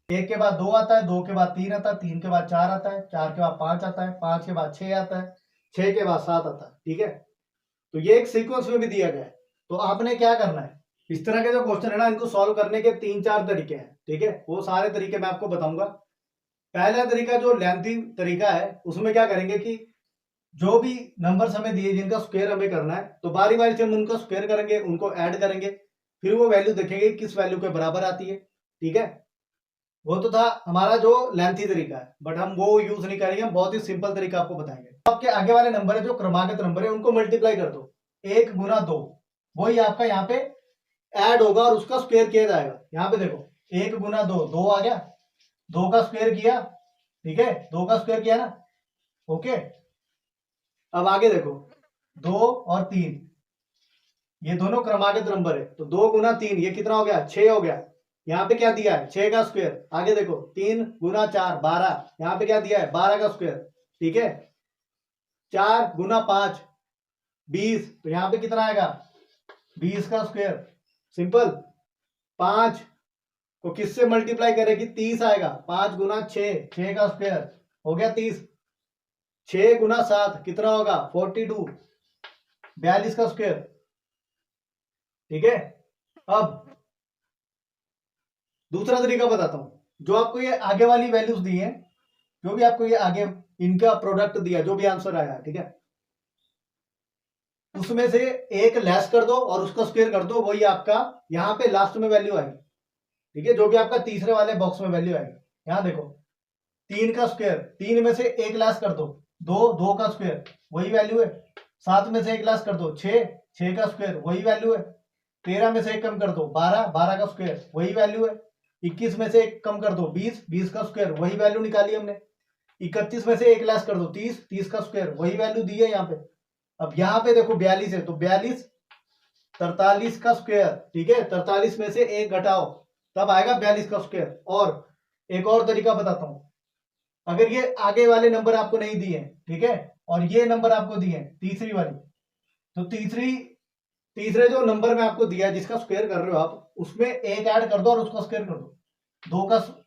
एक के बाद दो आता है, दो के बाद तीन आता है, तीन के बाद चार आता है, चार के बाद पांच आता है, पांच के बाद छह आता है, छह के बाद सात आता है। ठीक है, तो ये एक सीक्वेंस में भी दिया गया है। तो आपने क्या करना है, इस तरह के जो क्वेश्चन है ना इनको सॉल्व करने के 3-4 तरीके हैं। ठीक है, वो सारे तरीके मैं आपको बताऊंगा। पहला तरीका जो लेंथी तरीका है उसमें क्या करेंगे कि जो भी नंबर्स हमें दिए जिनका स्क्वायर हमें करना है तो बारी बारी से हम उनका स्क्वायर करेंगे, उनको ऐड करेंगे, फिर वो वैल्यू देखेंगे किस वैल्यू के बराबर आती है। ठीक है, वो तो था हमारा जो लेंथी तरीका है, बट हम वो यूज नहीं करेंगे। हम बहुत ही सिंपल तरीका आपको बताएंगे। आपके आगे वाले नंबर है जो क्रमागत नंबर है उनको मल्टीप्लाई कर दो, 1 गुना 2, वही आपका यहाँ पे ऐड होगा और उसका स्क्वायर किया जाएगा। यहाँ पे देखो 1 गुना 2, 2 आ गया, 2 का स्क्वायर किया। ठीक है, 2 का स्क्वायर किया ना। ओके, अब आगे देखो 2 और 3, ये दोनों क्रमागत नंबर है तो 2 गुना 3 ये कितना हो गया? 6 हो गया। यहाँ पे क्या दिया है? 6 का स्क्वायर। आगे देखो 3 गुना 4 12, यहाँ पे क्या दिया है? 12 का स्क्वायर। ठीक है, 4 गुना 5 20, तो यहाँ पे कितना आएगा? 20 का स्क्वायर। सिंपल। 5 को किससे मल्टीप्लाई करेगी? 30 आएगा। 5 गुना 6, 6 का स्क्वायर हो गया 30। 6 गुना 7 कितना होगा? 42, 42 का स्क्वायर। ठीक है, अब दूसरा तरीका बताता हूं। जो आपको ये आगे वाली वैल्यूज दी हैं, जो भी आपको ये आगे इनका प्रोडक्ट दिया, जो भी आंसर आया, ठीक है, उसमें से एक लेस कर दो और उसका स्क्वायर कर दो, वही आपका यहाँ पे लास्ट में वैल्यू आएगी। ठीक है, जो भी आपका तीसरे वाले बॉक्स में वैल्यू आएगी। यहाँ देखो 3 का स्क्वायर, 3 में से एक लेस कर दो, 2, 2 का स्क्वायर वही वैल्यू है। 7 में से एक लेस कर दो, 6, 6 का स्क्वायर वही वैल्यू है। 13 में से एक कम कर दो, 12, 12 का स्क्वायर वही वैल्यू है। 21 में से एक कम कर दो, 20, 20 का स्क्वायर वही वैल्यू निकाली हमने। 31 में से एक लेस कर दो, 30, 30 का स्क्वायर वही वैल्यू दी है यहाँ पे। अब यहाँ पे देखो 42 है तो 42, 43 का स्क्वायर। ठीक है, 43 में से एक घटाओ तब आएगा 42 का स्क्वायर। और एक और तरीका बताता हूं, अगर ये आगे वाले नंबर आपको नहीं दिए, ठीक है, और ये नंबर आपको दिए तीसरी वाली, तो तीसरे जो नंबर में आपको दिया जिसका स्क्वायर कर रहे हो आप, उसमें एक ऐड कर दो और उसका स्क्वायर कर दो।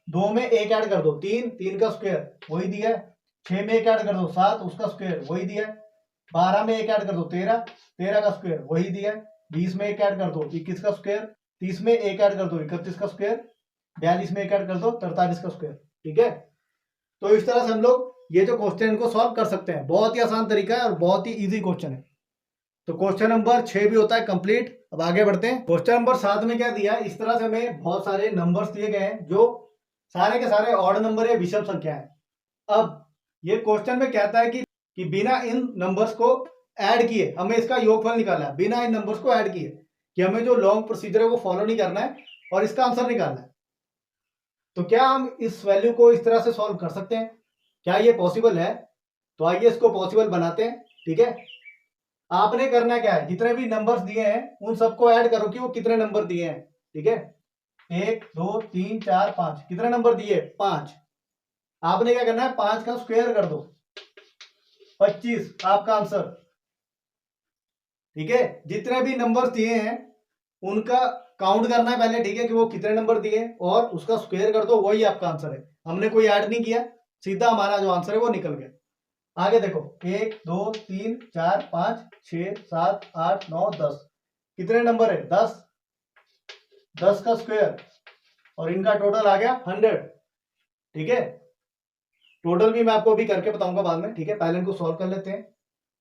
2 में एक ऐड कर दो, 3, 3 का स्क्वायर वही दिया है। 6 में एक ऐड कर दो, 7, उसका स्क्वायर वही दिया है। 12 में एक ऐड कर दो, 13, 13 का स्क्वायर वही दिया है। 20 में एक ऐड कर दो, 21 का स्क्वायर। 30 में एक ऐड कर दो, 31 का स्क्वायर। 42 में एक ऐड कर दो, 43 का स्क्वायर। ठीक है, तो इस तरह से हम लोग ये जो क्वेश्चन को सॉल्व कर सकते हैं। बहुत ही आसान तरीका है और बहुत ही इजी क्वेश्चन है। तो क्वेश्चन नंबर 6 भी होता है कंप्लीट। अब आगे बढ़ते हैं। क्वेश्चन नंबर 7 में क्या दिया है, इस तरह से हमें बहुत सारे नंबर्स दिए गए हैं जो सारे के सारे ऑड नंबर है, विषम संख्या है। अब ये क्वेश्चन में कहता है कि बिना इन नंबर्स को ऐड किए हमें इसका योगफल निकालना है। बिना इन नंबर्स को ऐड किए, कि हमें जो लॉन्ग प्रोसीजर है वो फॉलो नहीं करना है और इसका आंसर निकालना है। तो क्या हम इस वैल्यू को इस तरह से सॉल्व कर सकते हैं? क्या ये पॉसिबल है? तो आइए इसको पॉसिबल बनाते हैं। ठीक है, आपने करना क्या है, जितने भी नंबर्स दिए हैं उन सबको ऐड करो कि वो कितने नंबर दिए हैं। ठीक है, 1 2 3 4 5, कितने नंबर दिए? 5। आपने क्या करना है, 5 का स्क्वायर कर दो 25 आपका आंसर। ठीक है, जितने भी नंबर दिए हैं उनका काउंट करना है पहले, ठीक है, कि वो कितने नंबर दिए और उसका स्क्वायर कर दो, वही आपका आंसर है। हमने कोई ऐड नहीं किया, सीधा हमारा जो आंसर है वो निकल गया। आगे देखो, 1 2 3 4 5 6 7 8 9 10, कितने नंबर है? 10, 10 का स्क्वायर और इनका टोटल आ गया 100। ठीक है, टोटल भी मैं आपको अभी करके बताऊंगा बाद में, ठीक है, पहले इनको सॉल्व कर लेते हैं।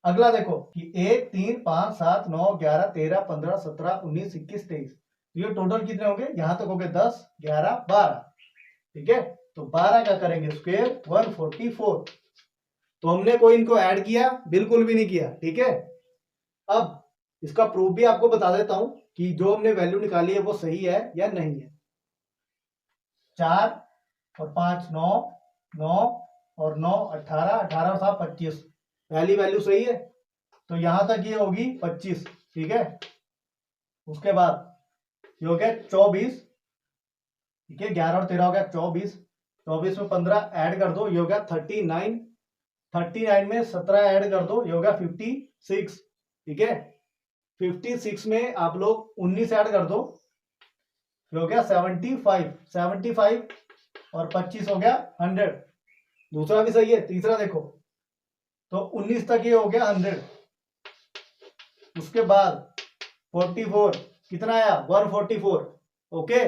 अगला देखो कि 1 3 5 7 9 11 13 15 17 19 21 23, ये टोटल कितने होंगे? यहां तक हो गए 10 11 12। ठीक है, तो 12 का करेंगे स्क्वायर 144। तो हमने कोई इनको ऐड किया? बिल्कुल भी नहीं किया। ठीक है, अब इसका प्रूफ भी आपको बता देता हूं कि जो हमने वैल्यू निकाली है वो सही है या नहीं है। 4 और 5 9, 9 और 9 18, 18 और 7 25, पहली वैल्यू सही है, तो यहां तक ये होगी 25। ठीक है, उसके बाद ये हो गया 24। ठीक है, 11 और 13 हो गया 24, 24 में 15 ऐड कर दो, ये हो गया 39, 39 में 17 ऐड कर दो, ये हो गया 56। ठीक है, 56 में आप लोग 19 ऐड कर दो, ये हो गया 75, 75 और 25 हो गया 100। दूसरा भी सही है, तीसरा देखो, तो 19 तक ये हो गया 100। उसके बाद 44 कितना आया? 144। ओके,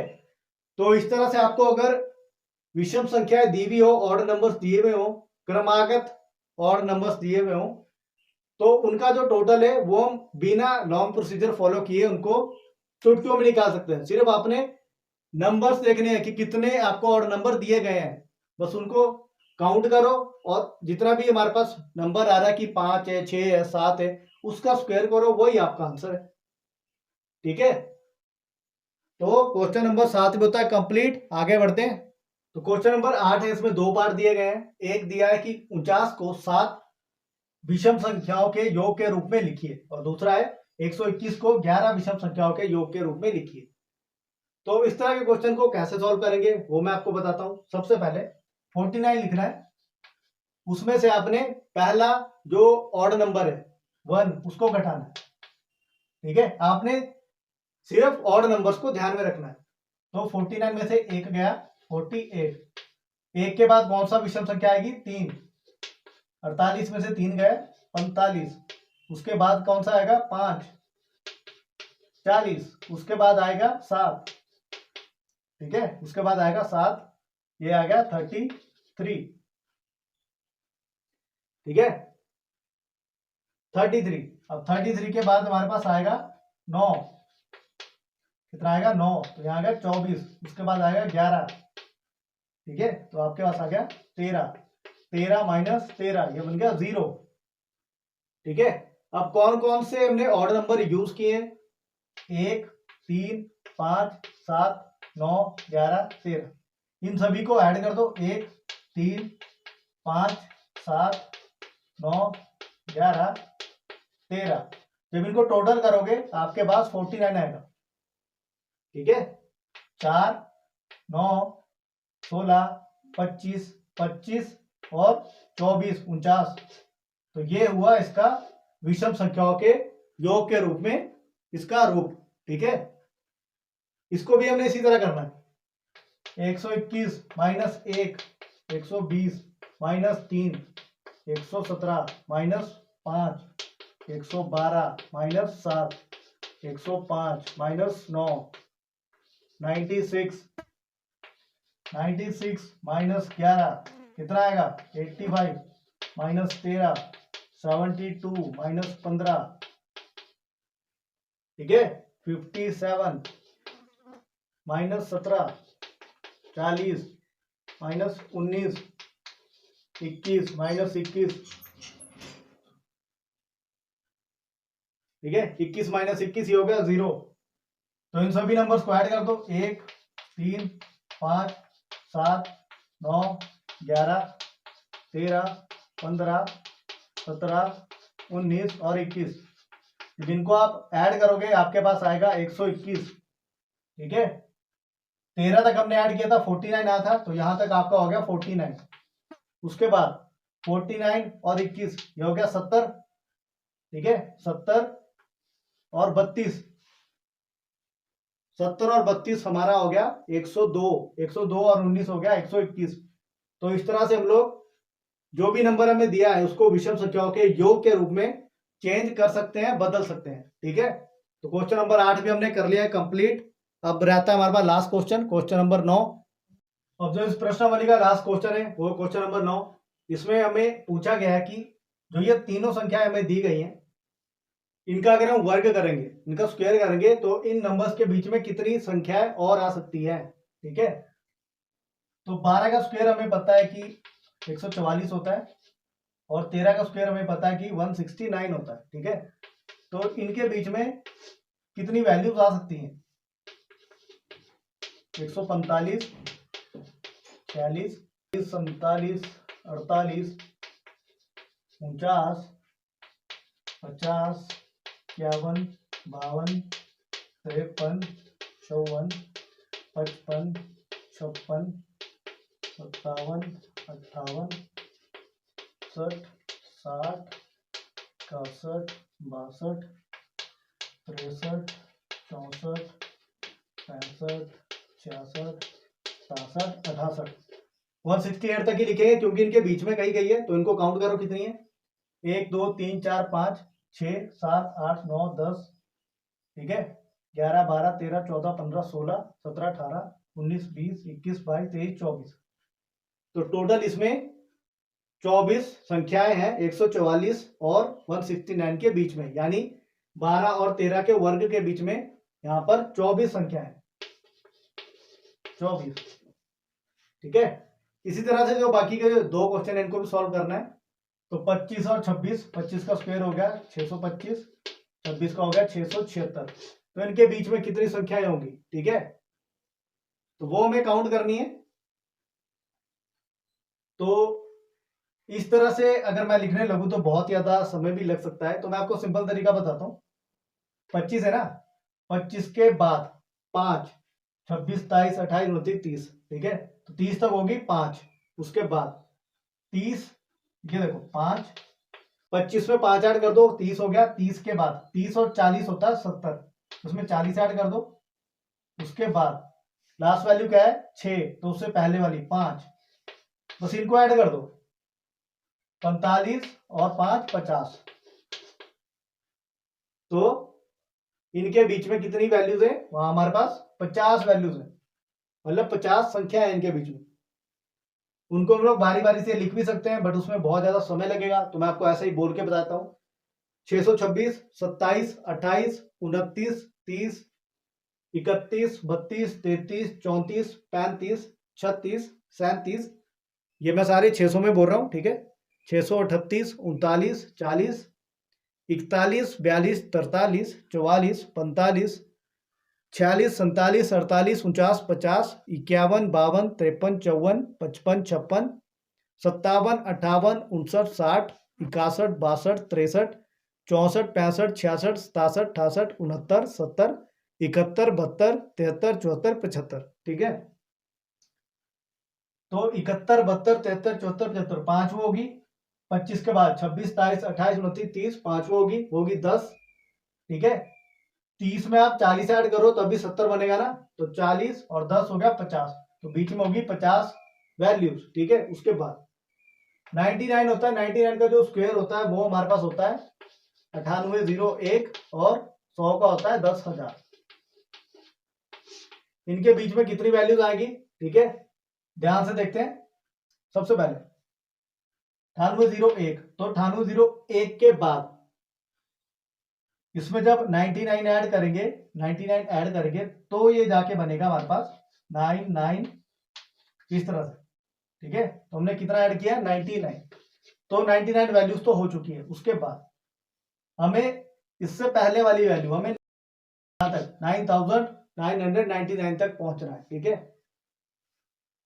तो इस तरह से आपको अगर विषम संख्याएं दी हुई हो, ऑड नंबर्स दिए हुए हो, क्रमागत ऑड नंबर्स दिए हुए हो, तो उनका जो टोटल है वो हम बिना लॉन्ग प्रोसीजर फॉलो किए उनको चुटकियों में निकाल सकते हैं। सिर्फ आपने नंबर्स देखने हैं कि कितने आपको ऑड नंबर दिए गए हैं, बस उनको काउंट करो और जितना भी हमारे पास नंबर आ रहा है कि 5 है 6 है 7 है, उसका स्क्वायर करो, वही आपका आंसर है। ठीक है, तो क्वेश्चन नंबर 7 भी होता है कंप्लीट। आगे बढ़ते हैं, तो क्वेश्चन नंबर 8 है, इसमें दो पार्ट दिए गए हैं। एक दिया है कि 49 को 7 विषम संख्याओं के योग के रूप में लिखिए, और दूसरा है 121 को 11 विषम संख्याओं के योग के रूप में लिखिए। तो इस तरह के क्वेश्चन को कैसे सॉल्व करेंगे वो मैं आपको बताता हूं। सबसे पहले 49 लिखना है, उसमें से आपने पहला जो ऑड नंबर है 1 उसको घटाना है। ठीक है, आपने सिर्फ ऑड नंबर्स को ध्यान में रखना है। तो 49 में से एक गया 48, एक के बाद कौन सा विषम संख्या आएगी? 3। 48 में से 3 गए 45, उसके बाद कौन सा आएगा? 5। 40, उसके बाद आएगा 7। ठीक है, उसके बाद आएगा 7, ये आ गया 33। ठीक है, 33। अब 33 के बाद हमारे पास आएगा 9, कितना आएगा? 9, तो यहाँ आ गया 24, उसके बाद आएगा 11। ठीक है, तो आपके पास आ गया 13, 13 माइनस 13, ये बन गया 0। ठीक है, अब कौन कौन से हमने ऑड नंबर यूज किए? 1 3 5 7 9 11 13, इन सभी को ऐड कर दो। 1 3 5 7 9 11 13, जब इनको टोटल करोगे आपके पास 49 आएगा। ठीक है, 4 9 16 25 25 और 24 49, तो ये हुआ इसका विषम संख्याओं के योग के रूप में इसका रूप। ठीक है, इसको भी हमने इसी तरह करना है। 121 minus 1, 120 minus 3, 117 minus 5, 112 minus 7, 105 minus 9, 96, 96 minus 11 कितना आएगा? 85 माइनस 13, 72 माइनस 15। ठीक है, 57 माइनस 17, 40 माइनस 19, 21 माइनस 21। ठीक है, 21 माइनस 21 ये हो गया 0। तो इन सभी नंबर्स को ऐड कर दो। 1 3 5 7 9 11 13 15 17 19 और 21, जिनको आप ऐड करोगे आपके पास आएगा 121। ठीक है, 13 तक हमने ऐड किया था 49 आया था, तो यहां तक आपका हो गया 49। उसके बाद 49 और 21, ये हो गया 70। ठीक है, 70 और 32, 70 और 32 हमारा हो गया 102, 102 और 19 हो गया 121। तो इस तरह से हम लोग जो भी नंबर हमें दिया है उसको विषम संख्याओं के योग के रूप में चेंज कर सकते हैं, बदल सकते हैं। ठीक है, तो क्वेश्चन नंबर 8 भी हमने कर लिया है कंप्लीट। अब रहता है हमारे पास लास्ट क्वेश्चन, क्वेश्चन नंबर 9। अब जो इस प्रश्नावली का लास्ट क्वेश्चन है वो क्वेश्चन नंबर 9। इसमें हमें पूछा गया है कि जो ये तीनों संख्याएं हमें दी गई हैं, इनका अगर हम वर्ग करेंगे, इनका स्क्वायर करेंगे, तो इन नंबर्स के बीच में कितनी संख्याएं और आ सकती है। ठीक है, तो 12 का स्क्वायर हमें पता है कि 144 होता है, और 13 का स्क्वायर हमें पता है कि 169 होता है। ठीक है, तो इनके बीच में कितनी वैल्यूज आ सकती हैं? 145, 46, 47, 48, 49, 50, 51, 52, 53, 54, 55, 56, 57, 58, 60, 60, 61, 62, 63, 64, 65, 66, 67, 68, 168 तक ही लिखेंगे क्योंकि इनके बीच में कही गई है। तो इनको काउंट करो कितनी है, 1 2 3 4 5 6 7 8 9 10। ठीक है, 11 12 13 14 15 16 17 18 19 20 21 22 23 24। तो टोटल इसमें 24 संख्याएं हैं 144 और 169 के बीच में, यानी 12 और 13 के वर्ग के बीच में यहां पर 24 संख्याएं, 24। ठीक है, इसी तरह से जो बाकी के जो दो क्वेश्चन है इनको भी सॉल्व करना है। तो 25 और 26, 25 का स्क्वायर हो गया 625, 26 का हो गया 676। तो इनके बीच में कितनी संख्याएं होंगी? ठीक है, तो वो हमें काउंट करनी है। तो इस तरह से अगर मैं लिखने लगूं तो बहुत ज्यादा समय भी लग सकता है, तो मैं आपको सिंपल तरीका बताता हूं। 25 है ना, 25 के बाद 5, 26, 27, 28, 29, 30। ठीक है, तो 30 तक होगी 5, उसके बाद 30, ये देखो 5, 25 में 5 ऐड कर दो 30 हो गया, 30 के बाद 30 और 40 होता है 70, उसमें 40 ऐड कर दो, उसके बाद लास्ट वैल्यू क्या है 6, तो उससे पहले वाली 5, बस इनको ऐड कर दो 45 और 5 50। तो इनके बीच में कितनी वैल्यूज है? वहां हमारे पास 50 वैल्यूज है, मतलब 50 संख्या है इनके बीच में। उनको हम लोग बारी बारी से लिख भी सकते हैं, बट उसमें बहुत ज्यादा समय लगेगा, तो मैं आपको ऐसे ही बोल के बताता हूँ। 626, 27, 28, 29, 30, 31, 32, 33, 34, 35, 36, 37, ये मैं सारे 600 में बोल रहा हूँ। ठीक है, 638, 39, 40, 41, 42, 43, 44, 45, 46, 47, 48, 49, 50, 51, 52, 53, 54, 55, 56, 57, 58, 59, 60, 61, 62, 63, 64, 65, 66, 67, 68, 69, 70, 71, 72, 73, 74, 75। ठीक है, तो 71, 72, 73, 74, 75, पांचवी होगी 25 के बाद 26, 27, 28, 29, 30, पांचवी होगी 10। ठीक है, 30 में आप 40 ऐड करो तो अभी 70 बनेगा ना, तो 40 और 10 हो गया 50, तो बीच में होगी 50 वैल्यूज। ठीक है, उसके बाद 99 होता है, 99 का जो स्क्वायर होता है वो हमारे पास होता है 9801, और 100 का होता है 10,000। इनके बीच में कितनी वैल्यूज आएगी? ठीक है, ध्यान से देखते हैं। सबसे पहले 9801, तो 9801 के बाद इसमें जब 99 ऐड करेंगे, 99 ऐड करेंगे तो ये जाके बनेगा हमारे पास 99, इस तरह से। ठीक है, तो हमने कितना ऐड किया 99, तो 99 वैल्यूज तो हो चुकी है। उसके बाद हमें इससे पहले वाली वैल्यू, हमें तक 9999 तक पहुंचना है। ठीक है,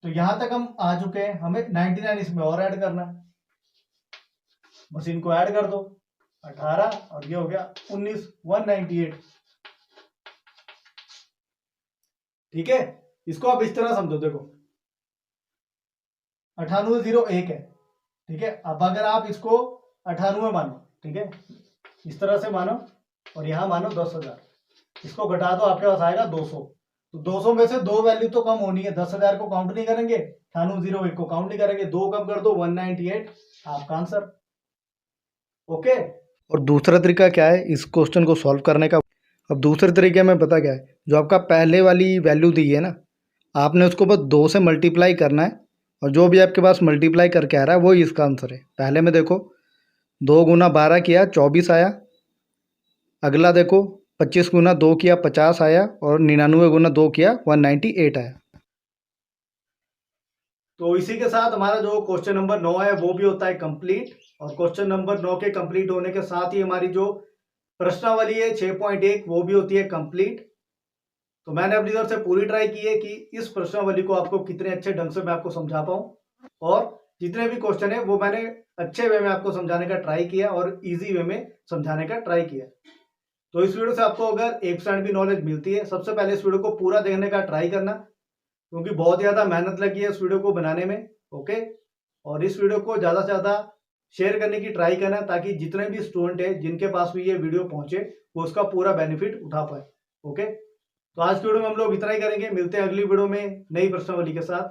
तो यहां तक हम आ चुके हैं, हमें 99 इसमें और ऐड करना है, बस इनको ऐड कर दो 18, और ये हो गया 19, 198। ठीक है, इसको आप इस तरह समझो, देखो 9801 है, ठीक है। अब अगर आप इसको 98 मानो, ठीक है, इस तरह से मानो और यहाँ मानो 10,000, इसको घटा दो, आपके पास आएगा 200। तो 200 में से दो वैल्यू तो कम होनी है, 10,000 को काउंट नहीं करेंगे, 9801 को काउंट नहीं करेंगे, दो कम कर दो 198 आपका आंसर। ओके। और दूसरा तरीका क्या है इस क्वेश्चन को सॉल्व करने का? अब दूसरे तरीके में पता क्या है, जो आपका पहले वाली वैल्यू दी है ना, आपने उसको बस 2 से मल्टीप्लाई करना है और जो भी आपके पास मल्टीप्लाई करके आ रहा है वही इसका आंसर है। पहले में देखो 2 गुना 12 किया 24 आया, अगला देखो 25 गुना 2 किया 50 आया और 99 गुना 2 किया 198 आया। तो इसी के साथ हमारा जो क्वेश्चन नंबर 9 है वो भी होता है कंप्लीट। और क्वेश्चन नंबर 9 के कंप्लीट होने के साथ ही हमारी जो प्रश्नावली है 6.1 वो भी होती है कंप्लीट। तो मैंने अपनी तरफ से पूरी ट्राई की है कि इस प्रश्नावली को आपको कितने अच्छे ढंग से मैं आपको समझा पाऊं और जितने भी क्वेश्चन है वो मैंने अच्छे वे में आपको समझाने का ट्राई किया और इजी वे में समझाने का ट्राई किया। तो इस वीडियो से आपको अगर 1% भी नॉलेज मिलती है, सबसे पहले इस वीडियो को पूरा देखने का ट्राई करना, क्योंकि बहुत ज़्यादा मेहनत लगी है इस वीडियो को बनाने में। ओके। और इस वीडियो को ज़्यादा से ज़्यादा शेयर करने की ट्राई करना ताकि जितने भी स्टूडेंट है जिनके पास भी ये वीडियो पहुंचे वो उसका पूरा बेनिफिट उठा पाए। ओके। तो आज की वीडियो में हम लोग इतना ही करेंगे, मिलते हैं अगली वीडियो में नई प्रश्नावली के साथ।